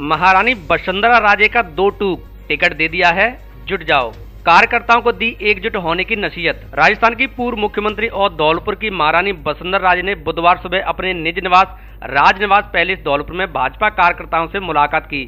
महारानी वसुंधरा राजे का 2 टूक, टिकट दे दिया है, जुट जाओ। कार्यकर्ताओं को दी एकजुट होने की नसीहत। राजस्थान की पूर्व मुख्यमंत्री और धौलपुर की महारानी वसुंधरा राजे ने बुधवार सुबह अपने निज निवास राजनिवास पैलेस धौलपुर में भाजपा कार्यकर्ताओं से मुलाकात की,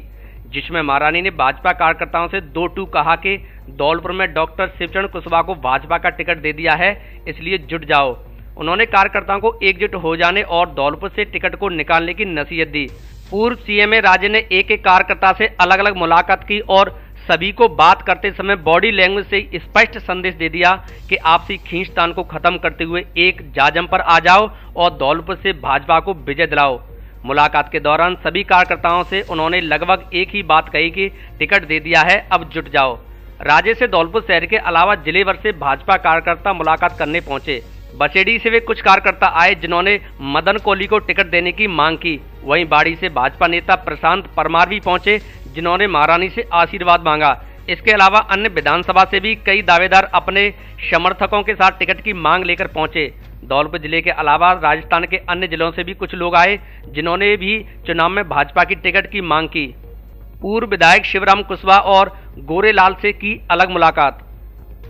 जिसमें महारानी ने भाजपा कार्यकर्ताओं से 2 टूक कहा कि धौलपुर में डॉक्टर शिवचरण कुशवाहा को भाजपा का टिकट दे दिया है, इसलिए जुट जाओ। उन्होंने कार्यकर्ताओं को एकजुट हो जाने और धौलपुर से टिकट को निकालने की नसीहत दी। पूर्व सीएमए राजे ने एक एक कार्यकर्ता से अलग अलग मुलाकात की और सभी को बात करते समय बॉडी लैंग्वेज से स्पष्ट संदेश दे दिया कि आपसी खींचतान को खत्म करते हुए एक जाजम पर आ जाओ और धौलपुर से भाजपा को विजय दिलाओ। मुलाकात के दौरान सभी कार्यकर्ताओं से उन्होंने लगभग एक ही बात कही कि टिकट दे दिया है, अब जुट जाओ। राजे से धौलपुर शहर के अलावा जिले भर से भाजपा कार्यकर्ता मुलाकात करने पहुंचे। बसेड़ी से वे कुछ कार्यकर्ता आए जिन्होंने मदन कोहली को टिकट देने की मांग की। वहीं बाड़ी से भाजपा नेता प्रशांत परमार भी पहुंचे, जिन्होंने महारानी से आशीर्वाद मांगा। इसके अलावा अन्य विधानसभा से भी कई दावेदार अपने समर्थकों के साथ टिकट की मांग लेकर पहुंचे। धौलपुर जिले के अलावा राजस्थान के अन्य जिलों से भी कुछ लोग आए, जिन्होंने भी चुनाव में भाजपा की टिकट की मांग की। पूर्व विधायक शिवराम कुशवाहा और गोरेलाल से की अलग मुलाकात।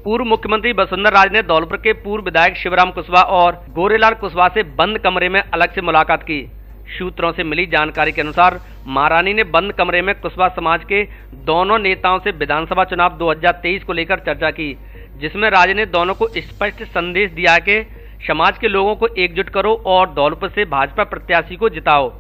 पूर्व मुख्यमंत्री वसुंधरा राजे ने धौलपुर के पूर्व विधायक शिवराम कुशवाहा और गोरेलाल कुशवाहा से बंद कमरे में अलग से मुलाकात की। सूत्रों से मिली जानकारी के अनुसार महारानी ने बंद कमरे में कुशवाहा समाज के दोनों नेताओं से विधानसभा चुनाव 2023 को लेकर चर्चा की, जिसमें राजे ने दोनों को स्पष्ट संदेश दिया कि समाज के लोगों को एकजुट करो और धौलपुर से भाजपा प्रत्याशी को जिताओ।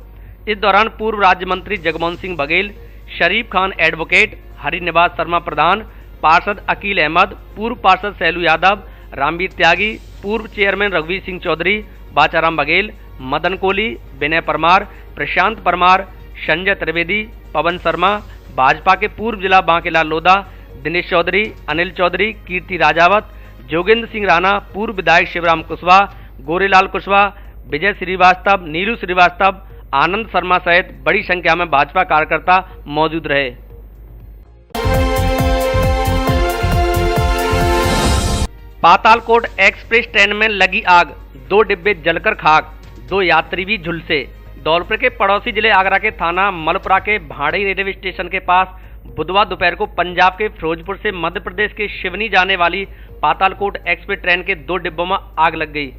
इस दौरान पूर्व राज्य मंत्री जगमोहन सिंह बघेल, शरीफ खान एडवोकेट, हरिनिवास शर्मा प्रधान, पार्षद अकील अहमद, पूर्व पार्षद सैलू यादव, रामवीर त्यागी, पूर्व चेयरमैन रघुवीर सिंह चौधरी, बाचाराम बघेल, मदन कोहली, विनय परमार, प्रशांत परमार, संजय त्रिवेदी, पवन शर्मा, भाजपा के पूर्व जिला बांकेलाल लोधा, दिनेश चौधरी, अनिल चौधरी, कीर्ति राजावत, जोगेंद्र सिंह राणा, पूर्व विधायक शिवराम कुशवाहा, गोरेलाल कुशवाहा, विजय श्रीवास्तव, नीलू श्रीवास्तव, आनंद शर्मा सहित बड़ी संख्या में भाजपा कार्यकर्ता मौजूद रहे। पातालकोट एक्सप्रेस ट्रेन में लगी आग, 2 डिब्बे जलकर खाक, 2 यात्री भी झुलसे। धौलपुर के पड़ोसी जिले आगरा के थाना मलपुरा के भाड़ई रेलवे स्टेशन के पास बुधवार दोपहर को पंजाब के फिरोजपुर से मध्य प्रदेश के सिवनी जाने वाली पातालकोट एक्सप्रेस ट्रेन के 2 डिब्बों में आग लग गई,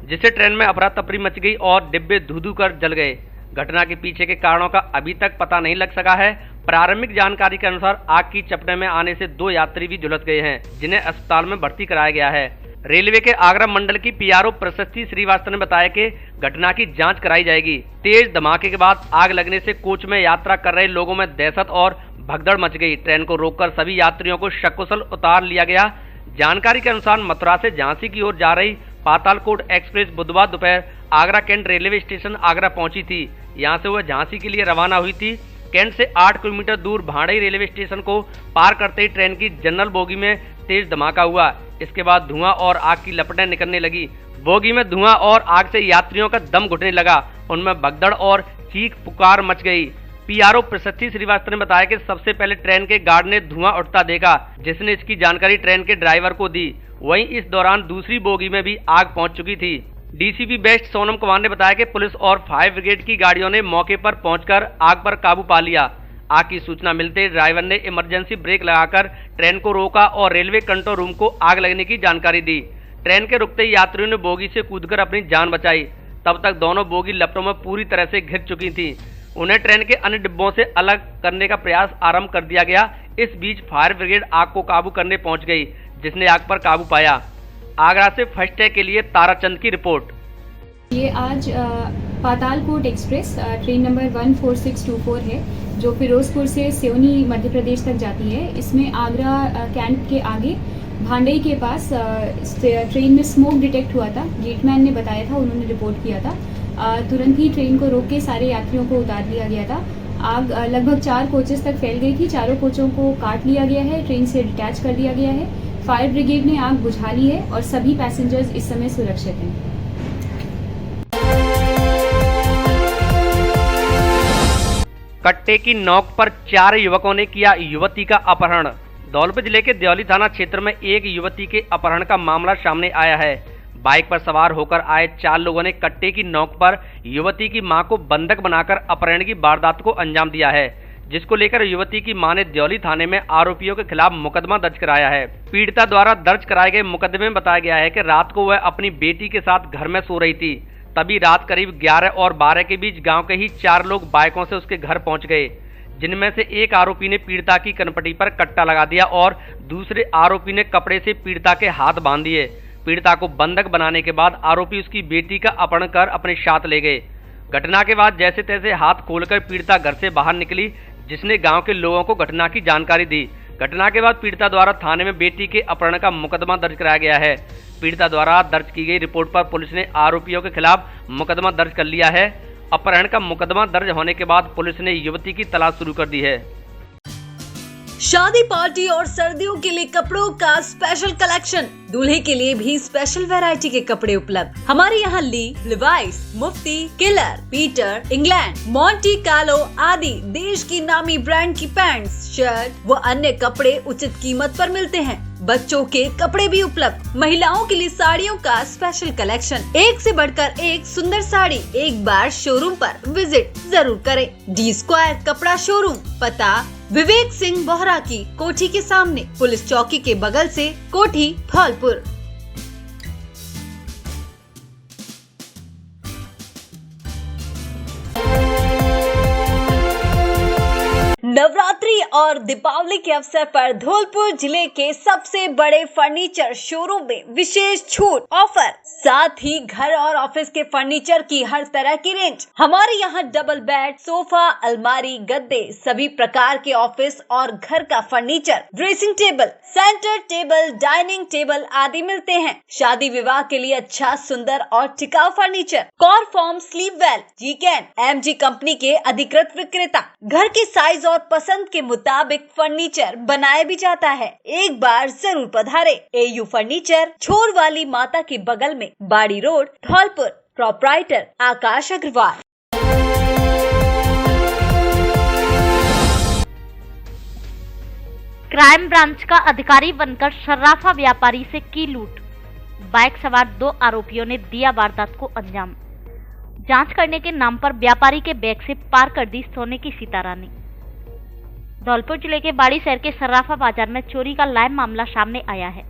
जिससे ट्रेन में अफरा तफरी मच गई और डिब्बे धू-धू कर जल गए। घटना के पीछे के कारणों का अभी तक पता नहीं लग सका है। प्रारंभिक जानकारी के अनुसार आग की चपेट में आने से 2 यात्री भी झुलस गए हैं, जिन्हें अस्पताल में भर्ती कराया गया है। रेलवे के आगरा मंडल की पीआरओ प्रशस्ति श्रीवास्तव ने बताया कि घटना की जांच कराई जाएगी। तेज धमाके के बाद आग लगने से कोच में यात्रा कर रहे लोगों में दहशत और भगदड़ मच गई। ट्रेन को रोककर सभी यात्रियों को सकुशल उतार लिया गया। जानकारी के अनुसार मथुरा से झांसी की ओर जा रही पातालकोट एक्सप्रेस बुधवार दोपहर Agra cantt railway station Agra पहुंची थी। यहां से वह झांसी के लिए रवाना हुई थी। कैंट से 8 किलोमीटर दूर भाड़ई रेलवे स्टेशन को पार करते ही ट्रेन की जनरल बोगी में तेज धमाका हुआ। इसके बाद धुआं और आग की लपटें निकलने लगी। बोगी में धुआं और आग से यात्रियों का दम घुटने लगा, उनमें भगदड़ और चीख पुकार मच गई। पीआरओ प्रशस्ति श्रीवास्तव ने बताया कि सबसे पहले ट्रेन के गार्ड ने धुआं उठता देखा, जिसने इसकी जानकारी ट्रेन के ड्राइवर को दी। वहीं इस दौरान दूसरी बोगी में भी आग पहुंच चुकी थी। डीसीपी वेस्ट सोनम कुमार ने बताया कि पुलिस और फायर ब्रिगेड की गाड़ियों ने मौके पर पहुंचकर आग पर काबू पा लिया। आग की सूचना मिलते ड्राइवर ने इमरजेंसी ब्रेक लगाकर ट्रेन को रोका और रेलवे कंट्रोल रूम को आग लगने की जानकारी दी। ट्रेन के रुकते ही यात्रियों ने बोगी से कूदकर अपनी जान बचाई। तब तक दोनों बोगी लपटों में पूरी तरह से घिर चुकी थी। उन्हें ट्रेन के अन्य डिब्बों से अलग करने का प्रयास आरंभ कर दिया गया। इस बीच फायर ब्रिगेड आग को काबू करने पहुंच गई, जिसने आग पर काबू पाया। आगरा से फर्स्ट डे के लिए ताराचंद की रिपोर्ट। ये आज पातालकोट एक्सप्रेस ट्रेन नंबर 14624 है, जो फिरोजपुर से सिवनी मध्य प्रदेश तक जाती है। इसमें आगरा कैंट के आगे भांडई के पास ट्रेन में स्मोक डिटेक्ट हुआ था। गेटमैन ने बताया था, उन्होंने रिपोर्ट किया था। तुरंत ही ट्रेन को रोक के सारे यात्रियों को उतार लिया गया था। आग लगभग 4 कोचेस तक फैल गई थी। चारों कोचों को काट लिया गया है, ट्रेन से डिटैच कर दिया गया है। फायर ब्रिगेड ने आग बुझा ली है और सभी पैसेंजर्स इस समय सुरक्षित हैं। कट्टे की नोक पर 4 युवकों ने किया युवती का अपहरण। धौलपुर जिले के देौली थाना क्षेत्र में एक युवती के अपहरण का मामला सामने आया है। बाइक पर सवार होकर आए 4 लोगों ने कट्टे की नोक पर युवती की मां को बंधक बनाकर अपहरण की वारदात को अंजाम दिया है, जिसको लेकर युवती की मां ने द्यौली थाने में आरोपियों के खिलाफ मुकदमा दर्ज कराया है। पीड़िता द्वारा दर्ज कराए गए मुकदमे में बताया गया है कि रात को वह अपनी बेटी के साथ घर में सो रही थी। तभी रात करीब 11 और 12 के बीच गांव के ही 4 लोग बाइकों से उसके घर पहुंच गए, जिनमें से एक आरोपी ने पीड़िता की कनपटी पर कट्टा लगा दिया और दूसरे आरोपी ने कपड़े से पीड़िता के हाथ बांध दिए। पीड़िता को बंधक बनाने के बाद आरोपी उसकी बेटी का अपहरण कर अपने साथ ले गए। घटना के बाद जैसे तैसे हाथ खोलकर पीड़िता घर से बाहर निकली, जिसने गांव के लोगों को घटना की जानकारी दी। घटना के बाद पीड़िता द्वारा थाने में बेटी के अपहरण का मुकदमा दर्ज कराया गया है। पीड़िता द्वारा दर्ज की गई रिपोर्ट पर पुलिस ने आरोपियों के खिलाफ मुकदमा दर्ज कर लिया है। अपहरण का मुकदमा दर्ज होने के बाद पुलिस ने युवती की तलाश शुरू कर दी है। शादी पार्टी और सर्दियों के लिए कपड़ों का स्पेशल कलेक्शन, दूल्हे के लिए भी स्पेशल वैरायटी के कपड़े उपलब्ध। हमारे यहाँ Lee, Levi's, Mufti, Killer, Peter, England, Monte Carlo आदि देश की नामी ब्रांड की पैंट्स, शर्ट व अन्य कपड़े उचित कीमत पर मिलते हैं। बच्चों के कपड़े भी उपलब्ध। महिलाओं के लिए साड़ियों का स्पेशल कलेक्शन, एक से बढ़कर एक सुंदर साड़ी। एक बार शोरूम पर विजिट जरूर करें। डी स्क्वायर कपड़ा शोरूम, पता विवेक सिंह बोहरा की कोठी के सामने, पुलिस चौकी के बगल से, कोठी धौलपुर। नवरात्रि और दीपावली के अवसर पर धौलपुर जिले के सबसे बड़े फर्नीचर शोरूम में विशेष छूट ऑफर, साथ ही घर और ऑफिस के फर्नीचर की हर तरह की रेंज। हमारे यहाँ डबल बेड, सोफा, अलमारी, गद्दे, सभी प्रकार के ऑफिस और घर का furniture, dressing table, centre table, dining table आदि मिलते हैं। शादी विवाह के लिए अच्छा, सुंदर और टिकाऊ फर्नीचर। कॉरफॉर्म, स्लीप वेल, जीकेन, एमजी कंपनी के अधिकृत विक्रेता। घर के साइज और पसंद के मुताबिक फर्नीचर बनाया भी जाता है। एक बार जरूर पधारे। एयू फर्नीचर, छोर वाली माता के बगल में, बाड़ी रोड, धौलपुर। प्रोप्राइटर आकाश अग्रवाल। क्राइम ब्रांच का अधिकारी बनकर सर्राफा व्यापारी से की लूट। बाइक सवार 2 आरोपियों ने दिया वारदात को अंजाम। जांच करने के नाम पर व्यापारी के बैग से पार कर दी सोने की सीतारानी। धौलपुर जिले के बाड़ी शहर के सर्राफा बाजार में चोरी का लाइव मामला सामने आया है।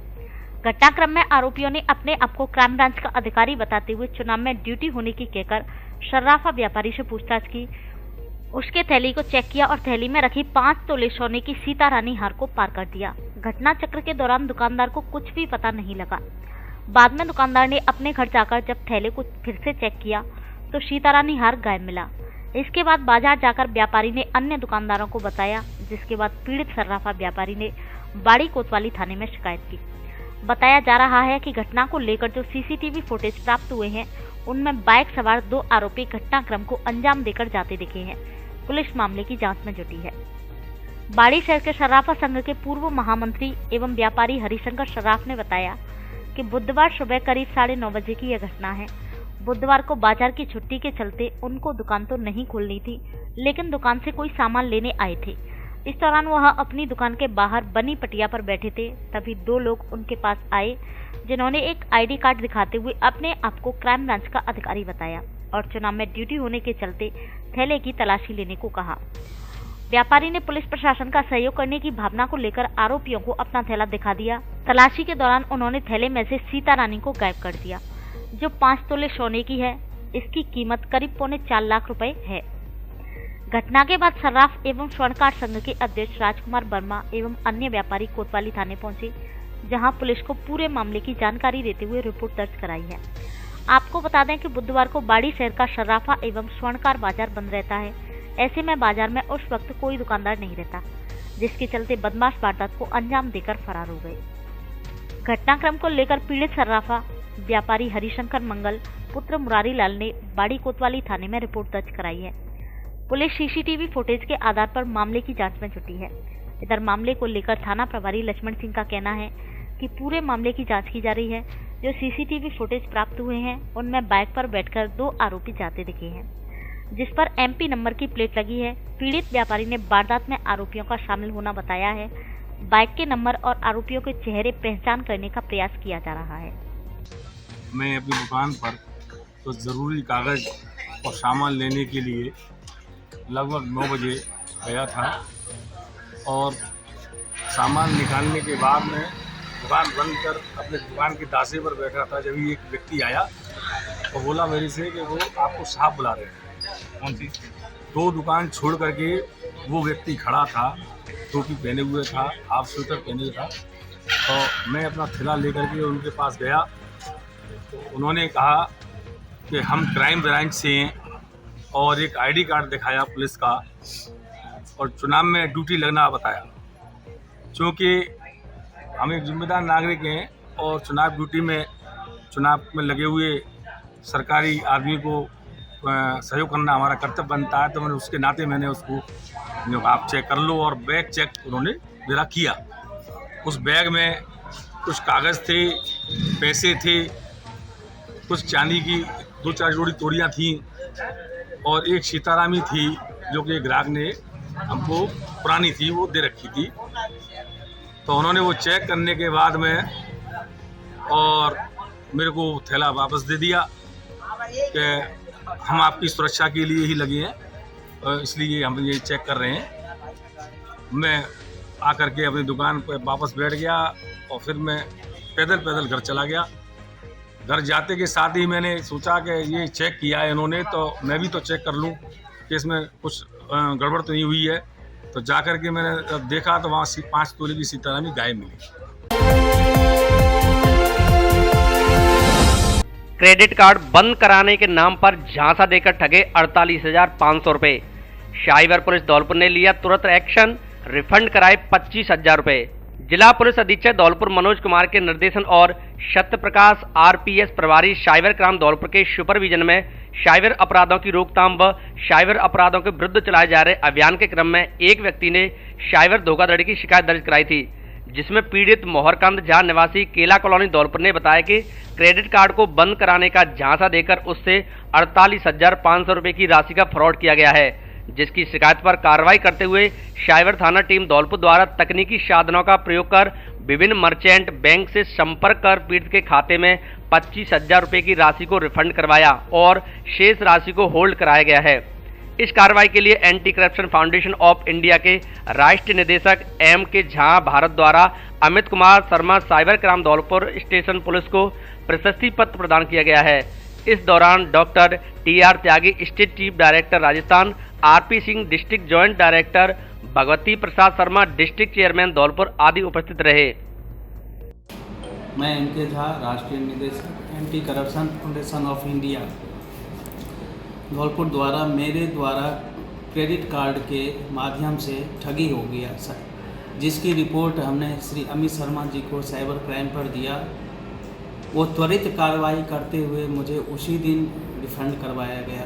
घटनाक्रम में आरोपियों ने अपने आप को क्राइम ब्रांच का अधिकारी बताते हुए चुनाव में ड्यूटी होने की कहकर सर्राफा व्यापारी से पूछताछ की। उसके थैली को चेक किया और थैली में रखी 5 तोले सोने की सीतारानी हार को पार कर दिया। घटना चक्र के दौरान दुकानदार को कुछ भी पता नहीं लगा। बाद में दुकानदार ने अपने घर जाकर जब थैले को फिर से चेक किया तो सीतारानी हार गायब मिला। इसके बाद बाजार जाकर व्यापारी ने अन्य दुकानदारों को बताया, जिसके बाद पीड़ित सर्राफा व्यापारी ने बाड़ी कोतवाली थाने में शिकायत की। बताया जा रहा है कि घटना को लेकर जो सीसीटीवी फुटेज प्राप्त हुए हैं उनमें बाइक सवार 2 आरोपी घटनाक्रम को अंजाम देकर जाते दिखे हैं। पुलिस मामले की जांच में जुटी है। बाड़ी शहर के सर्राफा संघ के पूर्व महामंत्री एवं व्यापारी हरिशंकर सर्राफ ने बताया कि बुधवार सुबह करीब 9:30 बजे की यह घटना है। बुधवार को बाजार की छुट्टी के चलते उनको दुकान तो नहीं खोलनी थी, लेकिन दुकान से कोई सामान लेने आए थे। इस दौरान वह अपनी दुकान के बाहर बनी पटिया पर बैठे थे। तभी 2 लोग उनके पास आए, जिन्होंने एक आईडी कार्ड दिखाते हुए अपने आप को क्राइम ब्रांच का अधिकारी बताया और चुनाव में ड्यूटी होने के चलते थैले की तलाशी लेने को कहा। व्यापारी ने पुलिस प्रशासन का सहयोग करने की भावना को लेकर आरोपियों को अपना थैला दिखा दिया। तलाशी के दौरान उन्होंने थैले में से सीतारानी को गायब कर दिया, जो 5 तोले सोने की है। इसकी कीमत करीब 4.25 लाख रुपए है। घटना के बाद सर्राफ एवं स्वर्णकार संघ के अध्यक्ष राजकुमार वर्मा एवं अन्य व्यापारी कोतवाली थाने पहुंचे, जहां पुलिस को पूरे मामले की जानकारी देते हुए रिपोर्ट दर्ज कराई है। आपको बता दें कि बुधवार को बाड़ी शहर का सर्राफा एवं स्वर्णकार बाजार बंद रहता है। ऐसे में बाजार में उस वक्त कोई दुकानदार नहीं रहता, जिसके चलते बदमाश वारदात को अंजाम देकर फरार हो गए। घटनाक्रम को लेकर पीड़ित सर्राफा व्यापारी हरिशंकर मंगल पुत्र मुरारी लाल ने बाड़ी कोतवाली थाने में रिपोर्ट दर्ज कराई है। पुलिस सीसीटीवी फुटेज के आधार पर मामले की जांच में जुटी है। इधर मामले को लेकर थाना प्रभारी लक्ष्मण सिंह का कहना है कि पूरे मामले की जांच की जा रही है। जो सीसीटीवी फुटेज प्राप्त हुए हैं उनमें बाइक पर बैठकर 2 आरोपी जाते दिखे हैं, जिस पर एमपी नंबर की प्लेट लगी है। पीड़ित व्यापारी ने वारदात में आरोपियों का शामिल होना बताया है। बाइक के नंबर और आरोपियों के चेहरे पहचान करने का प्रयास किया जा रहा है। मैं अपनी दुकान पर तो ज़रूरी कागज़ और सामान लेने के लिए लगभग 9 बजे गया था और सामान निकालने के बाद में दुकान बंद कर अपने दुकान के दासे पर बैठा था। जब एक व्यक्ति आया तो बोला मेरे से कि वो आपको साहब बुला रहे हैं। कौन सी? 2 दुकान छोड़ करके वो व्यक्ति खड़ा था, टोपी पहने हुए था, हाफ स्वेटर पहने हुए था। तो मैं अपना थैला लेकर के उनके पास गया तो उन्होंने कहा कि हम क्राइम ब्रांच से हैं और एक आईडी कार्ड दिखाया पुलिस का और चुनाव में ड्यूटी लगना बताया। क्योंकि हम एक जिम्मेदार नागरिक हैं और चुनाव में लगे हुए सरकारी आदमी को सहयोग करना हमारा कर्तव्य बनता है। तो मैंने उसके नाते मैंने उसको आप चेक कर लो और बैग चेक उन्होंने मेरा किया। उस बैग में कुछ कागज़ थे, पैसे थे, कुछ चांदी की 2-4 जोड़ी तोड़ियाँ थीं और एक सीतारामी थी जो कि ग्राहक ने हमको पुरानी थी वो दे रखी थी। तो उन्होंने वो चेक करने के बाद में और मेरे को थैला वापस दे दिया कि हम आपकी सुरक्षा के लिए ही लगे हैं, इसलिए हम ये चेक कर रहे हैं। मैं आकर के अपनी दुकान पर वापस बैठ गया और फिर मैं पैदल घर चला गया। घर जाते के साथ ही मैंने सोचा कि ये चेक किया है इन्होंने तो मैं भी तो चेक कर लूं कि इसमें कुछ गड़बड़ तो नहीं हुई है। तो जाकर के मैंने जब देखा तो वहाँ 5 तोले की सीतारामी गायब मिली। क्रेडिट कार्ड बंद कराने के नाम पर झांसा देकर ठगे 48,500 रुपए। शाहीवार पुलिस धौलपुर ने लिया तुरंत एक्शन, रिफंड कराए 25,000 रुपए। जिला पुलिस अधीक्षक धौलपुर मनोज कुमार के निर्देशन और सत्य प्रकाश आरपीएस प्रभारी शाहीवार क्राइम धौलपुर के सुपरविजन में शाहीवार अपराधों की रोकथाम व शाहीवार अपराधों के विरुद्ध चलाए जा रहे अभियान के क्रम में एक व्यक्ति ने शाहीवार धोखाधड़ी की शिकायत दर्ज कराई थी, जिसमें पीड़ित मोहरकांत झा निवासी केला कॉलोनी धौलपुर ने बताया कि क्रेडिट कार्ड को बंद कराने का झांसा देकर उससे 48,500 रुपए की राशि का फ्रॉड किया गया है, जिसकी शिकायत पर कार्रवाई करते हुए शाहीवार थाना टीम धौलपुर द्वारा तकनीकी साधनों का प्रयोग कर विभिन्न मर्चेंट बैंक से संपर्क कर पीड़ित के खाते में 25,000 रुपए की राशि को रिफंड करवाया और शेष राशि को होल्ड कराया गया है। इस कार्रवाई के लिए anti corruption foundation of India के राष्ट्रीय निदेशक एम के झा भारत द्वारा Amit Kumar Sharma cyber crime Dholpur station police को प्रशस्ति पत्र प्रदान किया गया है। इस दौरान doctor T R. Tyagi state chief director Rajasthan, R P. Singh district joint director, Bhagwati Prasad Sharma district chairman Dholpur आदि उपस्थित रहे। मैं एम के झा, राष्ट्रीय निदेशक anti corruption foundation of India Dholpur द्वारा मेरे द्वारा क्रेडिट कार्ड के माध्यम से ठगी हो गया सर, जिसकी रिपोर्ट हमने श्री अमित शर्मा जी को साइबर क्राइम पर दिया। वो त्वरित कार्रवाई करते हुए मुझे उसी दिन रिफंड करवाया गया।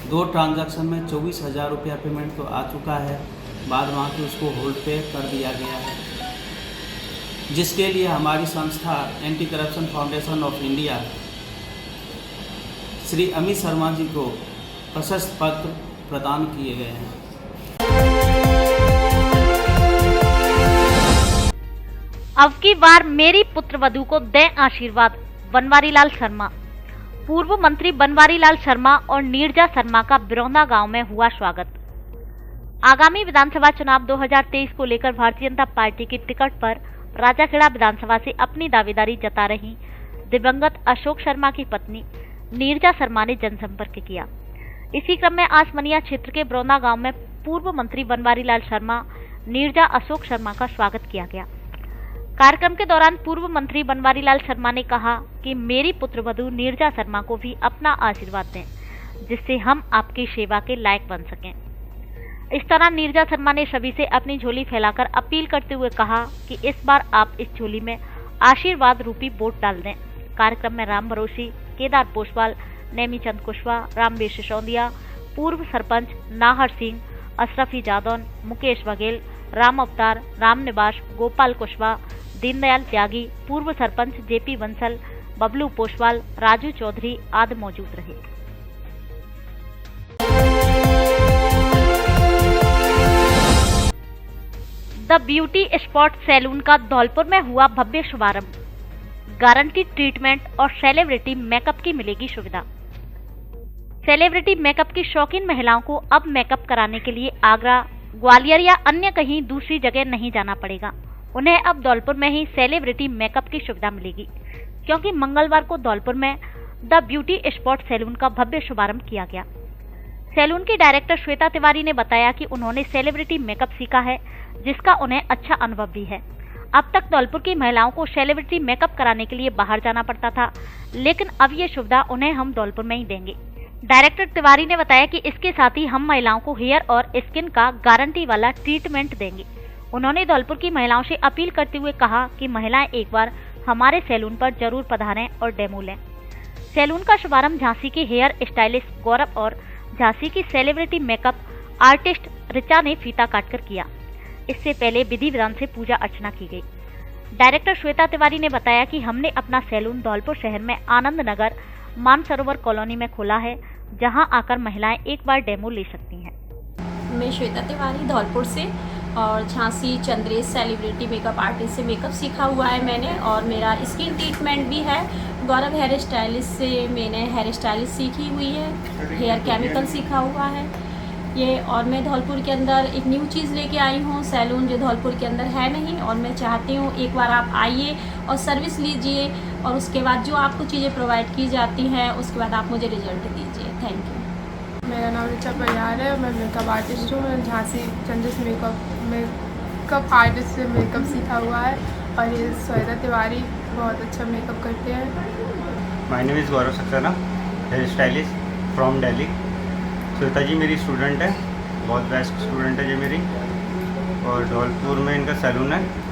2 ट्रांजैक्शन में 24,000 रुपया पेमेंट तो आ चुका है, बाद वहाँ के उसको होल्ड पे कर दिया गया है, जिसके लिए हमारी संस्था anti corruption foundation of India Shri Amit Sharma ji को प्रशस्ति पत्र प्रदान किए गए हैं। अब की बार मेरी पुत्रवधू को दें आशीर्वाद, बनवारी लाल शर्मा। पूर्व मंत्री बनवारी लाल शर्मा और नीरजा शर्मा का बिरौंदा गांव में हुआ स्वागत। आगामी विधानसभा चुनाव 2023 को लेकर भारतीय जनता पार्टी की टिकट पर राजाखेड़ा विधानसभा से अपनी दावेदारी जता रही दिवंगत अशोक शर्मा की पत्नी नीरजा शर्मा ने जनसंपर्क किया। इसी क्रम में आज मनिया क्षेत्र के बिरौंदा गांव में पूर्व मंत्री बनवारी लाल शर्मा, नीरजा अशोक शर्मा का स्वागत किया गया। कार्यक्रम के दौरान पूर्व मंत्री बनवारी लाल शर्मा ने कहा कि मेरी पुत्रवधू नीरजा शर्मा को भी अपना आशीर्वाद दें, जिससे हम आपकी सेवा के लायक बन सकें। इस दौरान नीरजा शर्मा ने सभी से अपनी झोली फैलाकर अपील करते हुए कहा कि इस बार आप इस झोली में आशीर्वाद रूपी वोट डाल दें। कार्यक्रम में राम भरोसी, केदार पोसवाल, नेमीचंद कुशवाहा, रामवीर सिसोदिया, पूर्व सरपंच नाहर सिंह, अशरफी जादौन, मुकेश बघेल, राम अवतार, राम निवास, गोपाल कुशवाहा, दीनदयाल त्यागी, पूर्व सरपंच जेपी बंसल, बबलू पोसवाल, राजू चौधरी आदि मौजूद रहे। द ब्यूटी स्पॉट सैलून का धौलपुर में हुआ भव्य शुभारंभ। गारंटी ट्रीटमेंट और सेलिब्रिटी मेकअप की मिलेगी सुविधा। सेलिब्रिटी मेकअप की शौकीन महिलाओं को अब मेकअप कराने के लिए आगरा, ग्वालियर या अन्य कहीं दूसरी जगह नहीं जाना पड़ेगा। उन्हें अब धौलपुर में ही सेलिब्रिटी मेकअप की सुविधा मिलेगी, क्योंकि मंगलवार को धौलपुर में द ब्यूटी स्पॉट सैलून का भव्य शुभारंभ किया गया। सैलून की डायरेक्टर श्वेता तिवारी ने बताया कि उन्होंने सेलिब्रिटी मेकअप सीखा है, जिसका उन्हें अच्छा अनुभव भी है। अब तक धौलपुर की महिलाओं को सेलिब्रिटी मेकअप कराने के लिए बाहर जाना पड़ता था, लेकिन अब ये सुविधा उन्हें हम धौलपुर में ही देंगे। डायरेक्टर तिवारी ने बताया कि इसके साथ ही हम महिलाओं को हेयर और स्किन का गारंटी वाला ट्रीटमेंट देंगे। उन्होंने धौलपुर की महिलाओं से अपील करते हुए कहा कि महिलाएं एक बार हमारे सैलून पर जरूर पधारें और डेमो लें। सैलून का शुभारंभ झांसी के हेयर स्टाइलिस्ट गौरव और झांसी की सेलिब्रिटी मेकअप आर्टिस्ट ऋचा ने फीता काटकर किया। इससे पहले विधि विधान से पूजा अर्चना की गई। डायरेक्टर श्वेता तिवारी ने बताया कि हमने अपना सैलून धौलपुर शहर में आनंद नगर मानसरोवर कॉलोनी में खोला है, जहां आकर महिलाएं एक बार डेमो ले सकती हैं। मैं श्वेता तिवारी धौलपुर से और Jhansi Chandresh celebrity makeup artist से मेकअप सीखा हुआ है मैंने, और मेरा स्किन ट्रीटमेंट भी है। गौरव हेयर स्टाइलिस्ट से मैंने हेयर स्टाइलिस्ट सीखी हुई है, हेयर केमिकल सीखा हुआ है ये। और मैं धौलपुर के अंदर एक न्यू चीज़ लेके आई हूँ, सैलून जो धौलपुर के अंदर है नहीं, और मैं चाहती हूँ एक बार आप आइए और सर्विस लीजिए, और उसके बाद जो आपको चीज़ें प्रोवाइड की जाती हैं उसके बाद आप मुझे रिजल्ट दीजिए। Thank you. मेरा नाम ऋचा परियार है, मैं मेकअप आर्टिस्ट हूँ। मैं झांसी चंद्रेश मेकअप आर्टिस्ट से मेकअप सीखा हुआ है, और ये श्वेता तिवारी बहुत अच्छा मेकअप करते हैं। My name is Gaurav Saxena, hair stylist from Delhi. Shweta ji मेरी स्टूडेंट है, बहुत बेस्ट स्टूडेंट है ये मेरी, और धौलपुर में इनका सैलून है।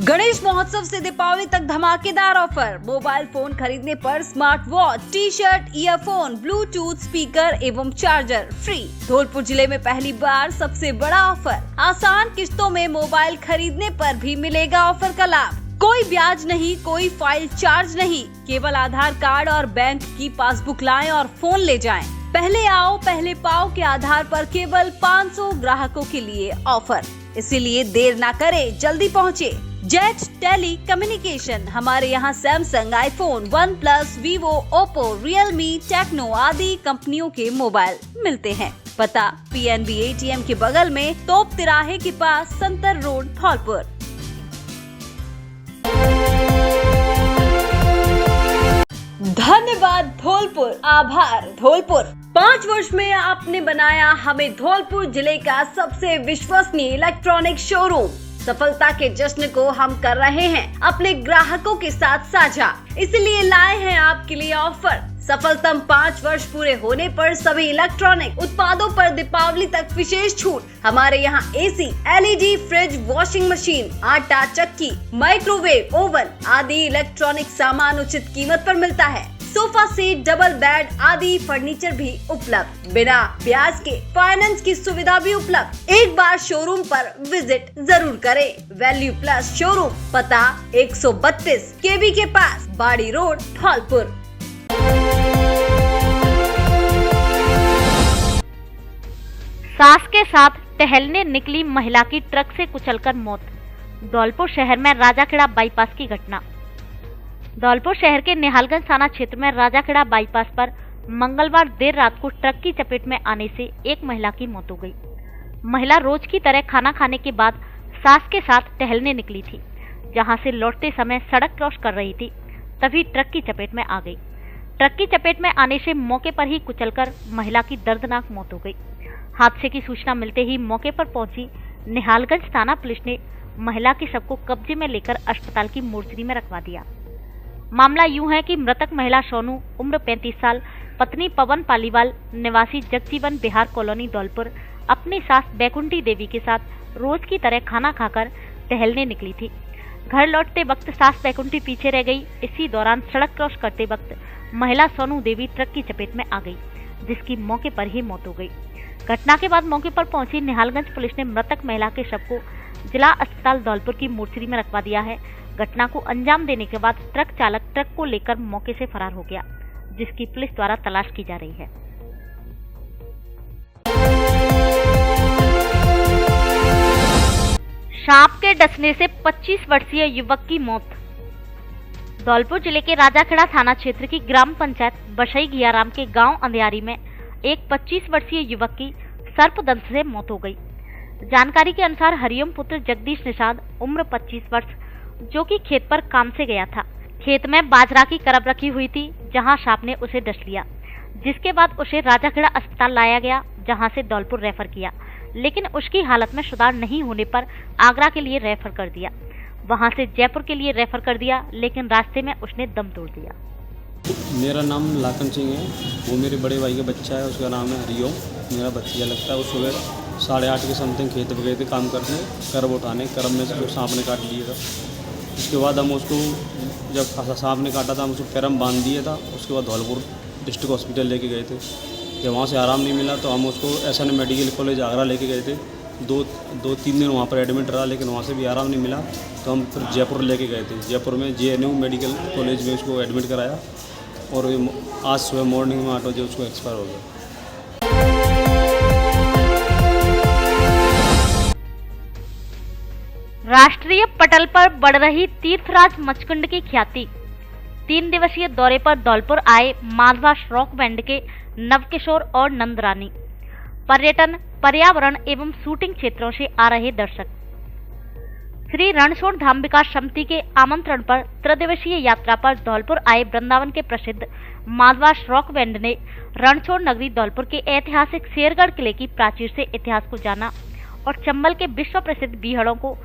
गणेश महोत्सव से दीपावली तक धमाकेदार ऑफर। मोबाइल फोन खरीदने पर smart watch, T shirt, earphone, Bluetooth speaker एवं चार्जर फ्री। धौलपुर जिले में पहली बार सबसे बड़ा ऑफर। आसान किस्तों में मोबाइल खरीदने पर भी मिलेगा ऑफर का लाभ। कोई ब्याज नहीं, कोई फाइल चार्ज नहीं, केवल आधार कार्ड और बैंक की पासबुक लाएं और फोन ले जाएं। पहले आओ पहले पाओ के आधार पर केवल 500 ग्राहकों के लिए ऑफर, इसीलिए देर ना करें, जल्दी पहुँचे। जेट टेली कम्युनिकेशन, हमारे यहाँ Samsung, iPhone, OnePlus, Vivo, Oppo, Realme, Tecno आदि कंपनियों के मोबाइल मिलते हैं। पता पीएनबी एटीएम के बगल में, तोप तिराहे के पास, संतर रोड, धौलपुर। धन्यवाद धौलपुर, आभार धौलपुर। 5 वर्ष में आपने बनाया हमें धौलपुर जिले का सबसे विश्वसनीय इलेक्ट्रॉनिक शोरूम। सफलता के जश्न को हम कर रहे हैं अपने ग्राहकों के साथ साझा, इसलिए लाए हैं आपके लिए ऑफर। सफलतम 5 वर्ष पूरे होने पर सभी इलेक्ट्रॉनिक उत्पादों पर दीपावली तक विशेष छूट। हमारे यहाँ AC, LED, fridge, washing machine, आटा चक्की, माइक्रोवेव, ओवन आदि इलेक्ट्रॉनिक सामान उचित कीमत पर मिलता है। सोफा सेट, डबल बेड आदि फर्नीचर भी उपलब्ध। बिना ब्याज के फाइनेंस की सुविधा भी उपलब्ध। एक बार शोरूम पर विजिट जरूर करें। वैल्यू प्लस शोरूम, पता 132 केबी के पास, बाड़ी रोड, धौलपुर। सास के साथ टहलने निकली महिला की ट्रक से कुचलकर मौत। धौलपुर शहर में राजाखेड़ा बाईपास की घटना। धौलपुर शहर के निहालगंज थाना क्षेत्र में राजाखेड़ा बाईपास पर मंगलवार देर रात को ट्रक की चपेट में आने से एक महिला की मौत हो गई। महिला रोज की तरह खाना खाने के बाद सास के साथ टहलने निकली थी, जहां से लौटते समय सड़क क्रॉस कर रही थी, तभी ट्रक की चपेट में आ गई। ट्रक की चपेट में आने से मौके पर ही कुचलकर महिला की दर्दनाक मौत हो गई। हादसे की सूचना मिलते ही मौके पर पहुंची निहालगंज थाना पुलिस ने महिला के शव को कब्जे में लेकर अस्पताल की मोर्चरी में रखवा दिया। मामला यूं है कि मृतक महिला सोनू, उम्र 35 साल, पत्नी पवन पालीवाल, निवासी जगजीवन बिहार कॉलोनी धौलपुर, अपनी सास बैकुंठी देवी के साथ रोज की तरह खाना खाकर टहलने निकली थी। घर लौटते वक्त सास बैकुंठी पीछे रह गई। इसी दौरान सड़क क्रॉस करते वक्त महिला सोनू देवी ट्रक की चपेट में आ गई, जिसकी मौके पर ही मौत हो गई। घटना के बाद मौके पर पहुंची निहालगंज पुलिस ने मृतक महिला के शव को जिला अस्पताल धौलपुर की मोर्चरी में रखवा दिया है। घटना को अंजाम देने के बाद ट्रक चालक ट्रक को लेकर मौके से फरार हो गया, जिसकी पुलिस द्वारा तलाश की जा रही है। सांप के डसने से 25 वर्षीय युवक की मौत। धौलपुर जिले के राजाखेड़ा थाना क्षेत्र की ग्राम पंचायत बशई घियाराम के गांव अंधियारी में एक 25 वर्षीय युवक की सर्पदंश से मौत हो गई। जानकारी के अनुसार हरिओम पुत्र जगदीश निषाद उम्र 25 वर्ष जो कि खेत पर काम से गया था। खेत में बाजरा की करब रखी हुई थी जहां सांप ने उसे डस लिया, जिसके बाद उसे राजाखेड़ा अस्पताल लाया गया जहां से धौलपुर रेफर किया, लेकिन उसकी हालत में सुधार नहीं होने पर आगरा के लिए रेफर कर दिया। वहां से जयपुर के लिए रेफर कर दिया, लेकिन रास्ते में उसने दम तोड़ दिया। मेरा नाम लाखन सिंह है, वो मेरे बड़े भाई का बच्चा है, उसका नाम है हरिओम। मेरा भतीजा लगता है। वो सुबह 8:30 के समथिंग खेत पे गए थे काम करने, करब उठाने। करब में से सांप ने काट लिया था। उसके बाद हम उसको, जब सांप ने काटा था, हम उसको पैर में बांध दिया था। उसके बाद धौलपुर डिस्ट्रिक्ट हॉस्पिटल लेके गए थे। जब वहाँ से आराम नहीं मिला तो हम उसको SN मेडिकल कॉलेज आगरा लेके गए थे। 2-3 दिन वहाँ पर एडमिट रहा, लेकिन वहाँ से भी आराम नहीं मिला तो हम फिर जयपुर लेके गए थे। जयपुर में JNU मेडिकल कॉलेज में उसको एडमिट कराया और आज सुबह मॉर्निंग में 8 बजे उसको एक्सपायर हो गया। राष्ट्रीय पटल पर बढ़ रही तीर्थराज मचकुंड की ख्याति। 3 दिवसीय दौरे पर धौलपुर आए माधवास रॉक बैंड के नवकिशोर और नंदरानी। पर्यटन, पर्यावरण एवं शूटिंग क्षेत्रों से आ रहे दर्शक श्री रणछोड़ धाम विकास समिति के आमंत्रण पर त्रिदिवसीय यात्रा पर धौलपुर आए वृंदावन के प्रसिद्ध माधवास रॉक बैंड ने रणछोड़ नगरी धौलपुर के ऐतिहासिक शेरगढ़ किले की प्राचीर से इतिहास को जाना और चंबल के विश्व प्रसिद्ध बीहड़ों को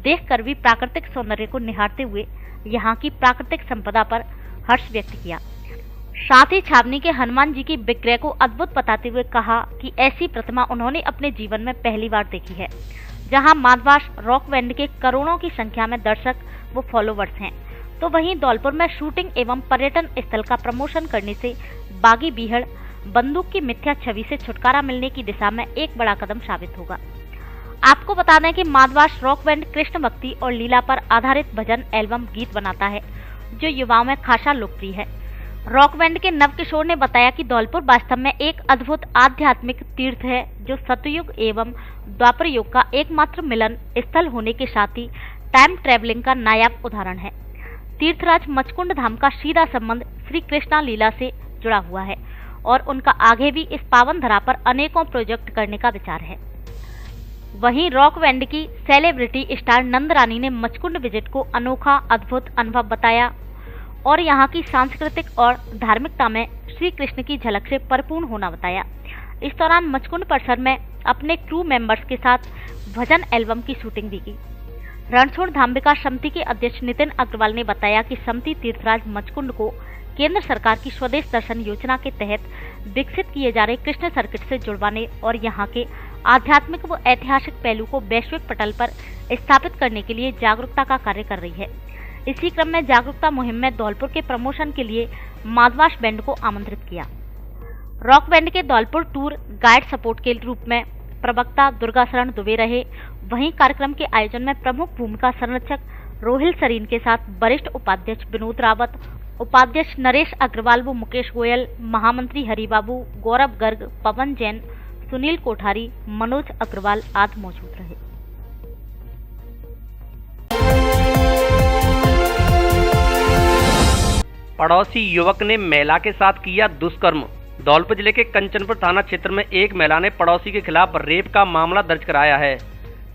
देखकर भी प्राकृतिक सौंदर्य को निहारते हुए यहाँ की प्राकृतिक संपदा पर हर्ष व्यक्त किया। साथ ही छावनी के हनुमान जी की विग्रह को अद्भुत बताते हुए कहा कि ऐसी प्रतिमा उन्होंने अपने जीवन में पहली बार देखी है। जहां माधवास रॉक बैंड के करोड़ों की संख्या में दर्शक व फॉलोवर्स हैं, तो वहीं धौलपुर में शूटिंग एवं पर्यटन स्थल का प्रमोशन करने से बागी बीहड़ बंदूक की मिथ्या छवि से छुटकारा मिलने की दिशा में एक बड़ा कदम साबित होगा। आपको बता दें कि माधवास रॉक बैंड कृष्ण भक्ति और लीला पर आधारित भजन एल्बम गीत बनाता है जो युवाओं में खासा लोकप्रिय है। रॉक बैंड के नवकिशोर ने बताया कि धौलपुर वास्तव में एक अद्भुत आध्यात्मिक तीर्थ है जो सतयुग एवं द्वापर युग का एकमात्र मिलन स्थल होने के साथ ही टाइम ट्रेवलिंग का नायाब उदाहरण है। तीर्थराज मचकुंड धाम का सीधा संबंध श्री कृष्णा लीला से जुड़ा हुआ है और उनका आगे भी इस पावन धरा पर अनेकों प्रोजेक्ट करने का विचार है। वहीं रॉक बैंड की सेलिब्रिटी स्टार नंदरानी ने मचकुंड विजिट को अनोखा अद्भुत अनुभव बताया और यहाँ की सांस्कृतिक और धार्मिकता में श्री कृष्ण की झलक से परिपूर्ण होना बताया। इस दौरान मचकुंड परिसर में अपने क्रू मेंबर्स के साथ भजन एल्बम की शूटिंग भी की। रणछोड़ धाम विकास समिति के अध्यक्ष नितिन अग्रवाल ने बताया कि समिति तीर्थराज मचकुंड को केंद्र सरकार की स्वदेश दर्शन योजना के तहत विकसित किए जा रहे कृष्ण सर्किट से जुड़वाने और यहाँ के आध्यात्मिक व ऐतिहासिक पहलू को वैश्विक पटल पर स्थापित करने के लिए जागरूकता का कार्य कर रही है। इसी क्रम में जागरूकता मुहिम में धौलपुर के प्रमोशन के लिए माधवास बैंड को आमंत्रित किया। रॉक बैंड के धौलपुर टूर गाइड सपोर्ट के रूप में प्रवक्ता दुर्गा शरण दुबे रहे। वहीं कार्यक्रम के आयोजन में प्रमुख भूमिका संरक्षक रोहिल सरीन के साथ वरिष्ठ उपाध्यक्ष विनोद रावत, उपाध्यक्ष नरेश अग्रवाल व मुकेश गोयल, महामंत्री हरिबाबू, गौरव गर्ग, पवन जैन, सुनील कोठारी, मनोज अग्रवाल आदि मौजूद रहे। पड़ोसी युवक ने महिला के साथ किया दुष्कर्म। धौलपुर जिले के कंचनपुर थाना क्षेत्र में एक महिला ने पड़ोसी के खिलाफ रेप का मामला दर्ज कराया है।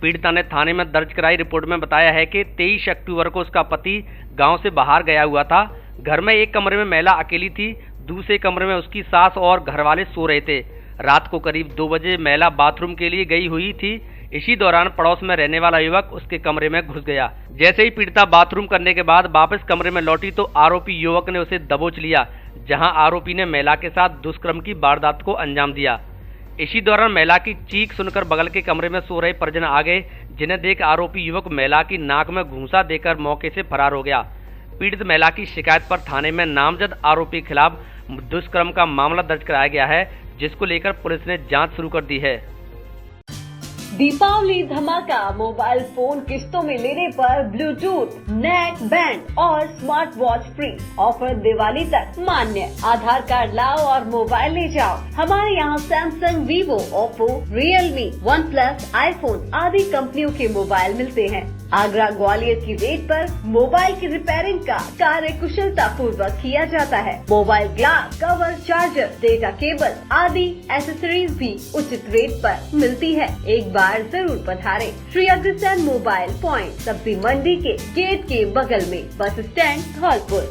पीड़िता ने थाने में दर्ज कराई रिपोर्ट में बताया है कि 23 अक्टूबर को उसका पति गांव से बाहर गया हुआ था। घर में एक कमरे में महिला अकेली थी, दूसरे कमरे में उसकी सास और घरवाले सो रहे थे। रात को करीब 2 बजे महिला बाथरूम के लिए गई हुई थी। इसी दौरान पड़ोस में रहने वाला युवक उसके कमरे में घुस गया। जैसे ही पीड़िता बाथरूम करने के बाद वापस कमरे में लौटी तो आरोपी युवक ने उसे दबोच लिया, जहां आरोपी ने महिला के साथ दुष्कर्म की वारदात को अंजाम दिया। इसी दौरान महिला की चीख सुनकर बगल के कमरे में सो रहे परिजन आ गए, जिन्हें देख आरोपी युवक महिला की नाक में घूंसा देकर मौके से फरार हो गया। पीड़ित महिला की शिकायत पर थाने में नामजद आरोपी के खिलाफ दुष्कर्म का मामला दर्ज कराया गया है, जिसको लेकर पुलिस ने जांच शुरू कर दी है। दीपावली धमाका, मोबाइल फोन किस्तों में लेने पर ब्लूटूथ, नेक बैंड और smart watch free. Offer Diwali तक मान्य। आधार कार्ड लाओ और मोबाइल ले जाओ। हमारे यहाँ Samsung, Vivo, Oppo, Realme, one plus, iPhone आदि कंपनियों के मोबाइल मिलते हैं। आगरा ग्वालियर की रेट पर मोबाइल की रिपेयरिंग का कार्य कुशलता पूर्वक किया जाता है। Mobile glass, cover, charger, data cable आदि एसेसरीज भी उचित रेट पर मिलती है। एक बार बार जरूर पधारें। श्री अग्रसेन मोबाइल पॉइंट, सब्जी मंडी के गेट के बगल में, bus stand Dholpur.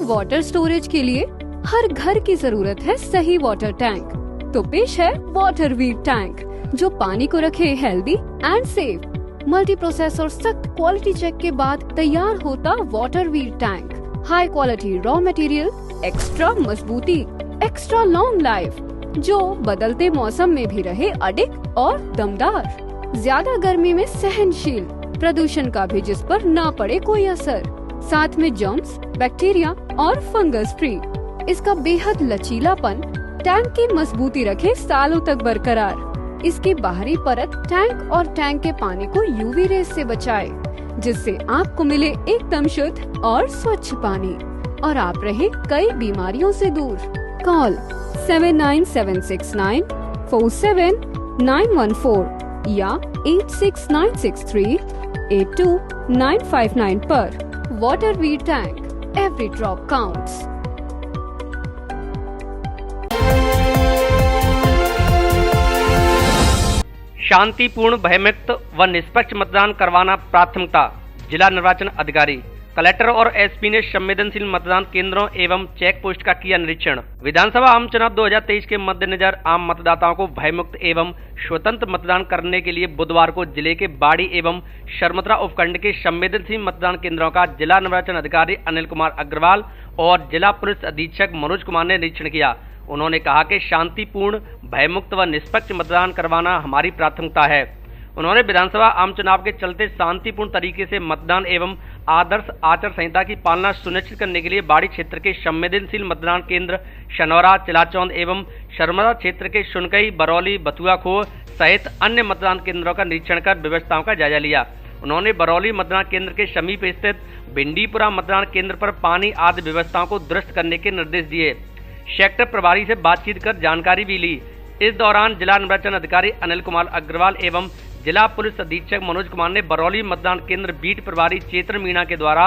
Water storage के लिए हर घर की जरूरत है सही वाटर टैंक। तो पेश है वाटर वीट टैंक, जो पानी को रखे healthy and safe. Multi process और सख्त क्वालिटी चेक के बाद तैयार होता water wheat tank. High quality raw material, extra मजबूती, एक्स्ट्रा लॉन्ग लाइफ, जो बदलते मौसम में भी रहे अडिग और दमदार। ज्यादा गर्मी में सहनशील, प्रदूषण का भी जिस पर ना पड़े कोई असर। साथ में जर्म्स, बैक्टीरिया और फंगस फ्री। इसका बेहद लचीलापन टैंक की मजबूती रखे सालों तक बरकरार। इसकी बाहरी परत टैंक और टैंक के पानी को यूवी रेस से बचाए, जिससे आपको मिले एकदम शुद्ध और स्वच्छ पानी और आप रहे कई बीमारियों से दूर। कॉल 79769 47914 या 86963 82959 पर। Water wheat tank, every drop counts. शांतिपूर्ण, भयमुक्त व निष्पक्ष मतदान करवाना प्राथमिकता। जिला निर्वाचन अधिकारी, कलेक्टर और एसपी ने संवेदनशील मतदान केंद्रों एवं चेक पोस्ट का किया निरीक्षण। विधानसभा आम चुनाव 2023 के मद्देनजर आम मतदाताओं को भयमुक्त एवं स्वतंत्र मतदान करने के लिए बुधवार को जिले के बाड़ी एवं शर्मत्रा उपखंड के संवेदनशील मतदान केंद्रों का जिला निर्वाचन अधिकारी अनिल कुमार अग्रवाल और जिला पुलिस अधीक्षक मनोज कुमार ने निरीक्षण किया। उन्होंने कहा कि शांतिपूर्ण, भयमुक्त व निष्पक्ष मतदान करवाना हमारी प्राथमिकता है। उन्होंने विधानसभा आम चुनाव के चलते शांतिपूर्ण तरीके से मतदान एवं आदर्श आचार संहिता की पालना सुनिश्चित करने के लिए बाड़ी क्षेत्र के संवेदनशील मतदान केंद्र शनौरा, चिलाचौंद एवं शर्मदा क्षेत्र के सुनकई, बरौली, बथुआखोह सहित अन्य मतदान केंद्रों का निरीक्षण कर व्यवस्थाओं का जायजा लिया। उन्होंने बरौली मतदान केंद्र के समीप स्थित भिंडीपुरा मतदान केंद्र पर पानी आदि व्यवस्थाओं को दुरुस्त करने के निर्देश दिए। सेक्टर प्रभारी से बातचीत कर जानकारी भी ली। इस दौरान जिला निर्वाचन अधिकारी अनिल कुमार अग्रवाल एवं जिला पुलिस अधीक्षक मनोज कुमार ने बरौली मतदान केंद्र बीट प्रभारी चेतन मीणा के द्वारा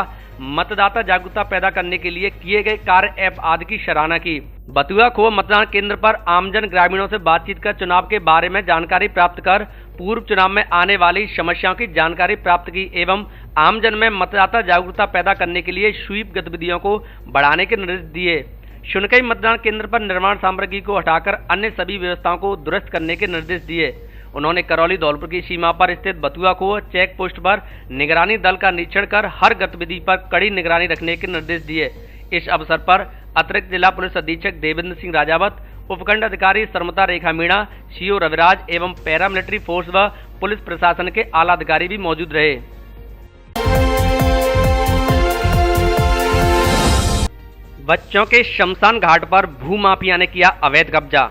मतदाता जागरूकता पैदा करने के लिए किए गए कार्य एवं आदि की सराहना की। बथुआखोह मतदान केंद्र पर आमजन ग्रामीणों से बातचीत कर चुनाव के बारे में जानकारी प्राप्त कर पूर्व चुनाव में आने वाली समस्याओं की जानकारी प्राप्त की एवं आमजन में मतदाता जागरूकता पैदा करने के लिए स्वीप गतिविधियों को बढ़ाने के निर्देश दिए। सुनकई मतदान केंद्र पर निर्माण सामग्री को हटाकर अन्य सभी व्यवस्थाओं को दुरुस्त करने के निर्देश दिए। उन्होंने करौली धौलपुर की सीमा पर स्थित बथुआखोह चेक पोस्ट पर निगरानी दल का निरीक्षण कर हर गतिविधि पर कड़ी निगरानी रखने के निर्देश दिए। इस अवसर पर अतिरिक्त जिला पुलिस अधीक्षक देवेंद्र सिंह राजावत, उपखंड अधिकारी सरमता रेखा मीणा, सीओ रविराज एवं पैरामिलिट्री फोर्स व पुलिस प्रशासन के आला अधिकारी भी मौजूद रहे। बच्चों के शमशान घाट पर भूमाफिया ने किया अवैध कब्जा।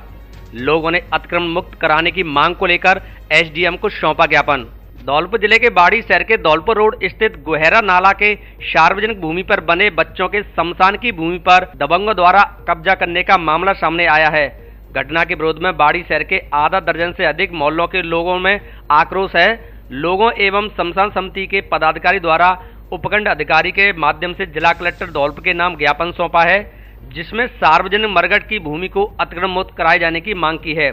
लोगों ने अतिक्रमण मुक्त कराने की मांग को लेकर एसडीएम को सौंपा ज्ञापन। धौलपुर जिले के बाड़ी शहर के धौलपुर रोड स्थित गोहरा नाला के सार्वजनिक भूमि पर बने बच्चों के शमशान की भूमि पर दबंगों द्वारा कब्जा करने का मामला सामने आया है। घटना के विरोध में बाड़ी शहर के आधा दर्जन से अधिक मोहल्लों के लोगों में आक्रोश है। लोगों एवं शमशान समिति के पदाधिकारी द्वारा उपखंड अधिकारी के माध्यम से जिला कलेक्टर धौलपुर के नाम ज्ञापन सौंपा है, जिसमें सार्वजनिक मरघट की भूमि को अतिक्रमण मुक्त कराए जाने की मांग की है।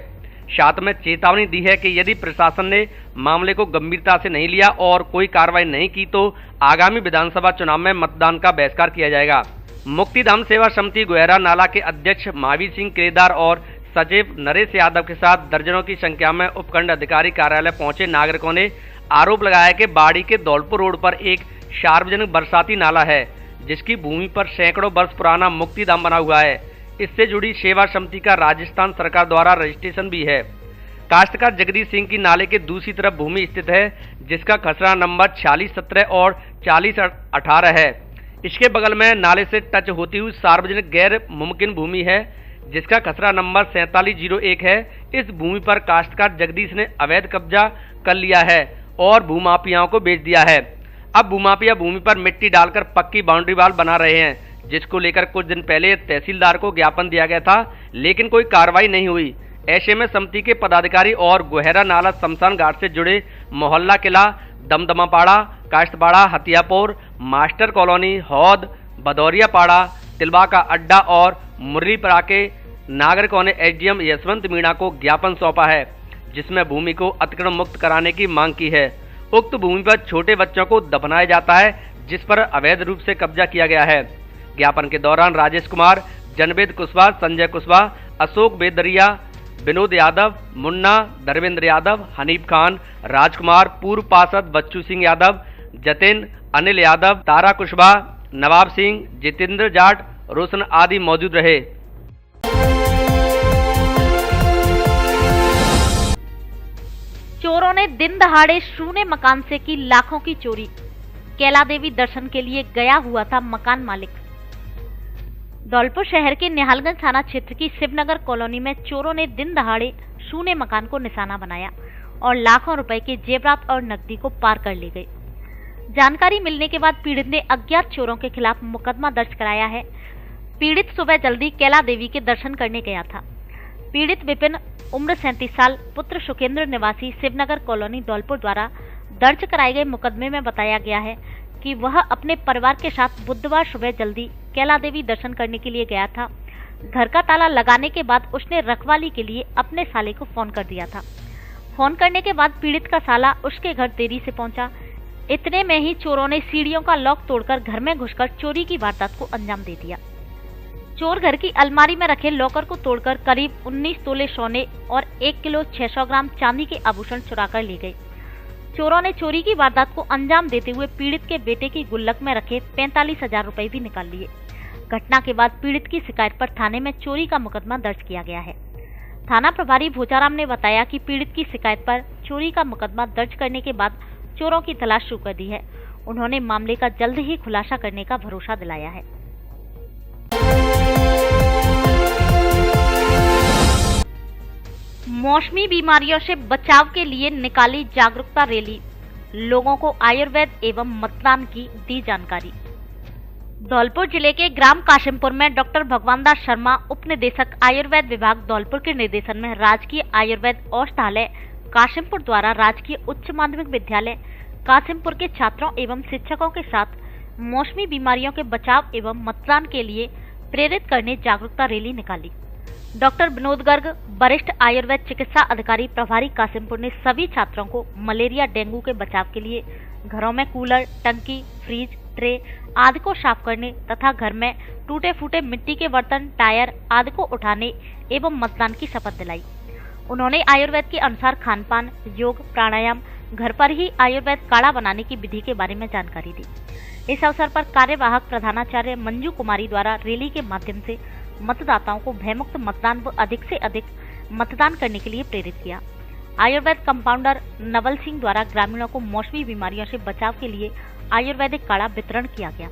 साथ में चेतावनी दी है कि यदि प्रशासन ने मामले को गंभीरता से नहीं लिया और कोई कार्रवाई नहीं की तो आगामी विधानसभा चुनाव में मतदान का बहिष्कार किया जाएगा। मुक्तिधाम सेवा समिति गोहरा नाला के अध्यक्ष महावीर सिंह केदार और सचिव नरेश यादव के साथ दर्जनों की संख्या में उपखंड अधिकारी कार्यालय पहुंचे नागरिकों ने आरोप लगाया कि बाड़ी के धौलपुर रोड पर एक सार्वजनिक बरसाती नाला है, जिसकी भूमि पर सैकड़ों वर्ष पुराना मुक्तिधाम बना हुआ है। इससे जुड़ी सेवा समिति का राजस्थान सरकार द्वारा रजिस्ट्रेशन भी है। काश्तकार जगदीश सिंह की नाले के दूसरी तरफ भूमि स्थित है, जिसका खसरा नंबर 4617 और 4018 है। इसके बगल में नाले से टच होती हुई सार्वजनिक गैर मुमकिन भूमि है, जिसका खसरा नंबर 4701 है। इस भूमि पर काश्तकार जगदीश ने अवैध कब्जा कर लिया है और भूमाफियाओं को बेच दिया है। अब भूमाफिया भूमि पर मिट्टी डालकर पक्की बाउंड्री वाल बना रहे हैं, जिसको लेकर कुछ दिन पहले तहसीलदार को ज्ञापन दिया गया था, लेकिन कोई कार्रवाई नहीं हुई। ऐसे में समिति के पदाधिकारी और गोहरा नाला शमशान घाट से जुड़े मोहल्ला किला, दमदमापाड़ा, काश्तपाड़ा, हथियापुर, मास्टर कॉलोनी, हौद, भदौरिया पाड़ा, तिलवा का अड्डा और मुरलीपरा के नागरिकों ने एसडीएम यशवंत मीणा को ज्ञापन सौंपा है, जिसमें भूमि को अतिक्रमण मुक्त कराने की मांग की है। उक्त भूमि पर छोटे बच्चों को दफनाया जाता है, जिस पर अवैध रूप से कब्जा किया गया है। ज्ञापन के दौरान राजेश कुमार, जनवेद कुशवाहा, संजय कुशवाहा, अशोक बेदरिया, विनोद यादव, मुन्ना, धर्मेंद्र यादव, हनीफ खान, राजकुमार, पूर्व पार्षद बच्चू सिंह यादव, जतिन, अनिल यादव, तारा कुशवाहा, नवाब सिंह, जितेंद्र जाट, रोशन आदि मौजूद रहे। चोरों ने दिन दहाड़े शून्य मकान से की लाखों की चोरी। कैला देवी दर्शन के लिए गया हुआ था मकान मालिक। धौलपुर शहर के निहालगंज थाना क्षेत्र की शिवनगर कॉलोनी में चोरों ने दिन दहाड़े शून्य मकान को निशाना बनाया और लाखों रुपए के जेवरात और नकदी को पार कर ले गए। जानकारी मिलने के बाद पीड़ित ने अज्ञात चोरों के खिलाफ मुकदमा दर्ज कराया है। पीड़ित सुबह जल्दी कैला देवी के दर्शन करने गया था। पीड़ित विपिन, उम्र 37 साल, पुत्र सुकेंद्र, निवासी शिवनगर कॉलोनी धौलपुर द्वारा दर्ज कराए गए मुकदमे में बताया गया है कि वह अपने परिवार के साथ बुधवार सुबह जल्दी कैला देवी दर्शन करने के लिए गया था। घर का ताला लगाने के बाद उसने रखवाली के लिए अपने साले को फोन कर दिया था। फोन करने के बाद पीड़ित का साला उसके घर देरी से पहुंचा। इतने में ही चोरों ने सीढ़ियों का लॉक तोड़कर घर में घुसकर चोरी की वारदात को अंजाम दे दिया। चोर घर की अलमारी में रखे लॉकर को तोड़कर करीब 19 तोले सोने और 1 किलो 600 ग्राम चांदी के आभूषण चुराकर ले गए। चोरों ने चोरी की वारदात को अंजाम देते हुए पीड़ित के बेटे की गुल्लक में रखे 45,000 रुपए भी निकाल लिए। घटना के बाद पीड़ित की शिकायत पर थाने में चोरी का मुकदमा दर्ज किया गया है। थाना प्रभारी भोचाराम ने बताया कि पीड़ित की शिकायत पर चोरी का मुकदमा दर्ज करने के बाद चोरों की तलाश शुरू कर दी है। उन्होंने मामले का जल्द ही खुलासा करने का भरोसा दिलाया है। मौसमी बीमारियों से बचाव के लिए निकाली जागरूकता रैली, लोगों को आयुर्वेद एवं मतदान की दी जानकारी। धौलपुर जिले के ग्राम काशिमपुर में डॉक्टर भगवानदास शर्मा, उप निदेशक आयुर्वेद विभाग धौलपुर के निर्देशन में राजकीय आयुर्वेद औषधालय काशिमपुर द्वारा राजकीय उच्च माध्यमिक विद्यालय काशिमपुर के छात्रों एवं शिक्षकों के साथ मौसमी बीमारियों के बचाव एवं मतदान के लिए प्रेरित करने जागरूकता रैली निकाली। डॉक्टर विनोद गर्ग, वरिष्ठ आयुर्वेद चिकित्सा अधिकारी प्रभारी काशिमपुर ने सभी छात्रों को मलेरिया, डेंगू के बचाव के लिए घरों में कूलर, टंकी, फ्रिज, ट्रे आदि को साफ करने तथा घर में टूटे फूटे मिट्टी के बर्तन, टायर आदि को उठाने एवं मतदान की शपथ दिलाई। उन्होंने आयुर्वेद के अनुसार खानपान, योग, प्राणायाम, घर पर ही आयुर्वेद काढ़ा बनाने की विधि के बारे में जानकारी दी। इस अवसर पर कार्यवाहक प्रधानाचार्य मंजू कुमारी द्वारा रैली के माध्यम से मतदाताओं को भयमुक्त मतदान व अधिक से अधिक मतदान करने के लिए प्रेरित किया। आयुर्वेद कंपाउंडर नवल सिंह द्वारा ग्रामीणों को मौसमी बीमारियों से बचाव के लिए आयुर्वेदिक काढ़ा वितरण किया गया।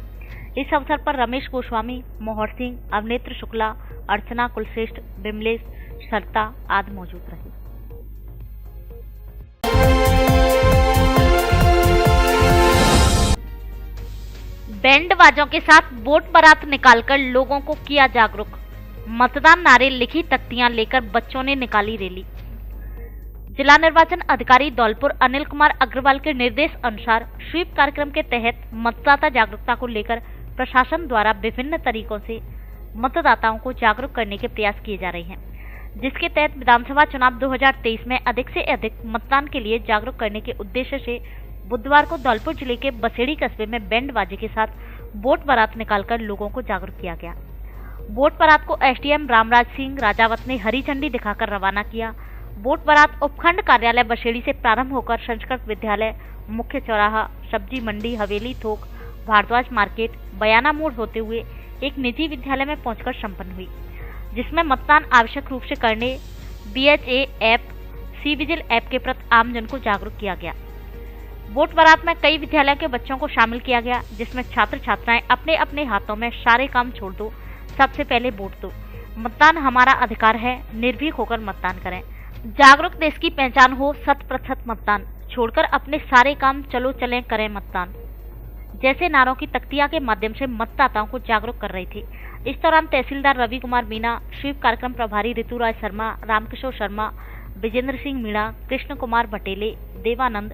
इस अवसर पर रमेश गोस्वामी, मोहर सिंह, अवनेत्र शुक्ला, अर्चना कुलश्रेष्ठ, बिमलेश सरता आदि मौजूद रहे। बैंड बाजों के साथ बोट बारात निकालकर लोगों को किया जागरूक। मतदान नारे लिखी तख्तियां लेकर बच्चों ने निकाली रैली। जिला निर्वाचन अधिकारी धौलपुर अनिल कुमार अग्रवाल के निर्देश अनुसार स्वीप कार्यक्रम के तहत मतदाता जागरूकता को लेकर प्रशासन द्वारा विभिन्न तरीकों से मतदाताओं को जागरूक करने के प्रयास किए जा रहे हैं, जिसके तहत विधानसभा चुनाव 2023 में अधिक से अधिक मतदान के लिए जागरूक करने के उद्देश्य से बुधवार को धौलपुर जिले के बसेड़ी कस्बे में बैंड बाजे के साथ बोट बारात निकालकर लोगों को जागरूक किया गया। बोट बारात को एसडीएम रामराज सिंह राजावत ने हरी झंडी दिखाकर रवाना किया। बोट बारात उपखंड कार्यालय बसेड़ी से प्रारंभ होकर संस्कृत विद्यालय, मुख्य चौराहा, सब्जी मंडी, हवेली थोक, भारद्वाज मार्केट, बयाना मोड़ होते हुए एक निजी विद्यालय में पहुंचकर संपन्न हुई, जिसमें मतदान आवश्यक रूप से करने BHA app, C vigil app के प्रति आमजन को जागरूक किया गया। वोट बारात में कई विद्यालयों के बच्चों को शामिल किया गया, जिसमें छात्र छात्राएं अपने अपने हाथों में सारे काम छोड़ दो, सबसे पहले वोट दो, मतदान हमारा अधिकार है, निर्भीक होकर मतदान करें, जागरूक देश की पहचान हो, 100% मतदान, छोड़कर अपने सारे काम, चलो चलें करें मतदान जैसे नारों की तख्तियां के माध्यम से मतदाताओं को जागरूक कर रही थी। इस दौरान तहसीलदार रवि कुमार मीणा, स्वीप कार्यक्रम प्रभारी ऋतुराज शर्मा, रामकिशोर शर्मा, विजेंद्र सिंह मीणा, कृष्ण कुमार भटेले, देवानंद,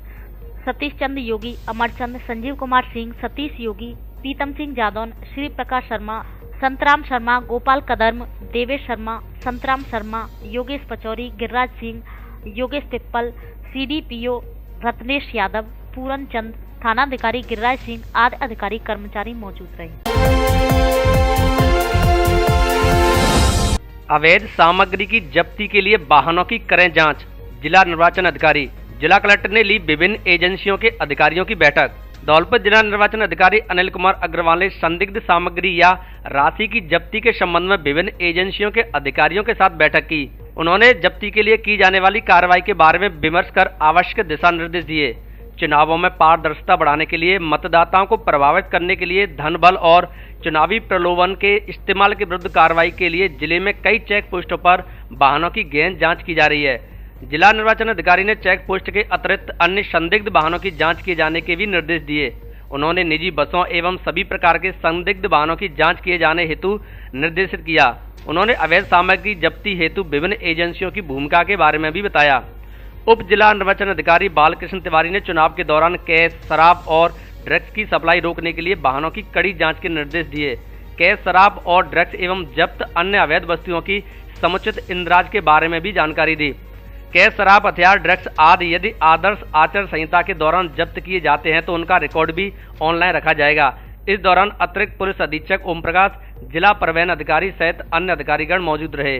सतीश चंद्र योगी, अमरचंद, संजीव कुमार सिंह, सतीश योगी, पीतम सिंह जादौन, श्री प्रकाश शर्मा, संतराम शर्मा, गोपाल कदम, देवेश शर्मा, संतराम शर्मा, योगेश पचौरी, गिरिराज सिंह, योगेश पिप्पल, CDPO रत्नेश यादव, पूरन चंद, थानाधिकारी गिरिराज सिंह आदि अधिकारी कर्मचारी मौजूद रहे। अवैध सामग्री की जब्ती के लिए वाहनों की करें जांच। जिला निर्वाचन अधिकारी, जिला कलेक्टर ने ली विभिन्न एजेंसियों के अधिकारियों की बैठक। धौलपुर जिला निर्वाचन अधिकारी अनिल कुमार अग्रवाल ने संदिग्ध सामग्री या राशि की जब्ती के संबंध में विभिन्न एजेंसियों के अधिकारियों के साथ बैठक की। उन्होंने जब्ती के लिए की जाने वाली कार्रवाई के बारे में विमर्श कर आवश्यक दिशा निर्देश दिए। चुनावों में पारदर्शिता बढ़ाने के लिए, मतदाताओं को प्रभावित करने के लिए धन बल और चुनावी प्रलोभन के इस्तेमाल के विरुद्ध कार्रवाई के लिए जिले में कई चेक पोस्टों पर वाहनों की गहन जांच की जा रही है। जिला निर्वाचन अधिकारी ने चेक पोस्ट के अतिरिक्त अन्य संदिग्ध वाहनों की जांच किए जाने के भी निर्देश दिए। उन्होंने निजी बसों एवं सभी प्रकार के संदिग्ध वाहनों की जांच किए जाने हेतु निर्देशित किया। उन्होंने अवैध सामग्री जब्ती हेतु विभिन्न एजेंसियों की भूमिका के बारे में भी बताया। उप जिला निर्वाचन अधिकारी बालकृष्ण तिवारी ने चुनाव के दौरान कैश, शराब और ड्रग्स की सप्लाई रोकने के लिए वाहनों की कड़ी जांच के निर्देश दिए। कैश, शराब और ड्रग्स एवं जब्त अन्य अवैध वस्तुओं की समुचित इंद्राज के बारे में भी जानकारी दी। कैश, शराब, हथियार, ड्रग्स आदि यदि आदर्श आचार संहिता के दौरान जब्त किए जाते हैं तो उनका रिकॉर्ड भी ऑनलाइन रखा जाएगा। इस दौरान अतिरिक्त पुलिस अधीक्षक ओम प्रकाश, जिला परिवहन अधिकारी सहित अन्य अधिकारीगण मौजूद रहे।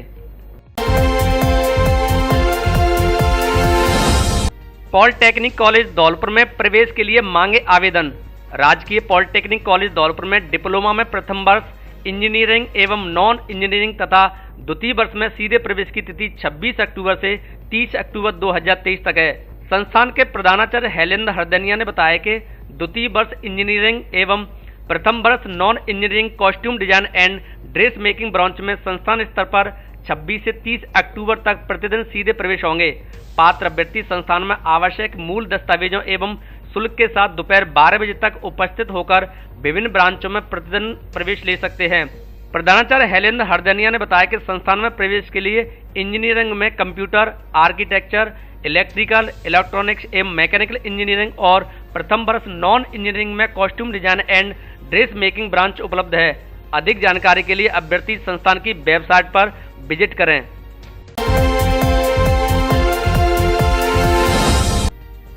पॉलिटेक्निक कॉलेज धौलपुर में प्रवेश के लिए मांगे आवेदन। राजकीय पॉलिटेक्निक कॉलेज धौलपुर में डिप्लोमा में प्रथम वर्ष इंजीनियरिंग एवं नॉन इंजीनियरिंग तथा द्वितीय वर्ष में सीधे प्रवेश की तिथि 26 अक्टूबर से 30 अक्टूबर 2023 तक है। संस्थान के प्रधानाचार्य हैलेंद्र हरदनिया ने बताया कि द्वितीय वर्ष इंजीनियरिंग एवं प्रथम वर्ष non engineering costume design and dress making branch में संस्थान स्तर पर 26 से 30 अक्टूबर तक प्रतिदिन सीधे प्रवेश होंगे। पात्र अभ्यर्थी संस्थान में आवश्यक मूल दस्तावेजों एवं शुल्क के साथ दोपहर 12 बजे तक उपस्थित होकर विभिन्न ब्रांचों में प्रतिदिन प्रवेश ले सकते हैं। प्रधानाचार्य हैलेंद्र हरदनिया ने बताया कि संस्थान में प्रवेश के लिए इंजीनियरिंग में कंप्यूटर, आर्किटेक्चर, इलेक्ट्रिकल, इलेक्ट्रॉनिक्स एवं मैकेनिकल इंजीनियरिंग और प्रथम वर्ष नॉन इंजीनियरिंग में costume design and dress making branch उपलब्ध है। अधिक जानकारी के लिए अभ्यर्थी संस्थान की वेबसाइट पर विजिट करें।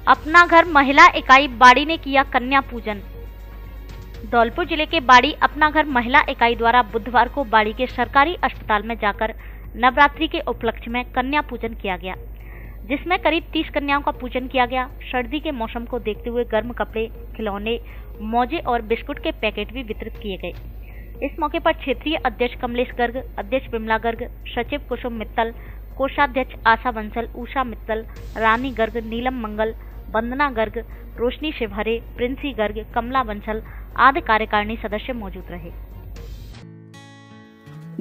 अपना घर महिला इकाई बाड़ी ने किया कन्या पूजन। धौलपुर जिले के बाड़ी अपना घर महिला इकाई द्वारा बुधवार को बाड़ी के सरकारी अस्पताल में जाकर नवरात्रि के उपलक्ष्य में कन्या पूजन किया गया, जिसमें करीब 30 कन्याओं का पूजन किया गया। सर्दी के मौसम को देखते हुए गर्म कपड़े, खिलौने, मोजे और बिस्कुट के पैकेट भी वितरित किए गए। इस मौके पर क्षेत्रीय अध्यक्ष कमलेश गर्ग, अध्यक्ष बिमला गर्ग, सचिव कुसुम मित्तल, कोषाध्यक्ष आशा बंसल, उषा मित्तल, रानी गर्ग, नीलम मंगल, वंदना गर्ग, रोशनी शिवहरे, प्रिंसी गर्ग, कमला बंसल आदि कार्यकारिणी सदस्य मौजूद रहे।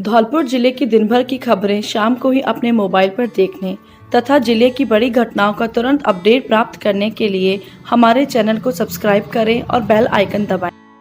धौलपुर जिले की दिन भर की खबरें शाम को ही अपने मोबाइल पर देखने तथा जिले की बड़ी घटनाओं का तुरंत अपडेट प्राप्त करने के लिए हमारे चैनल को सब्सक्राइब करें और बेल आइकन दबाएं।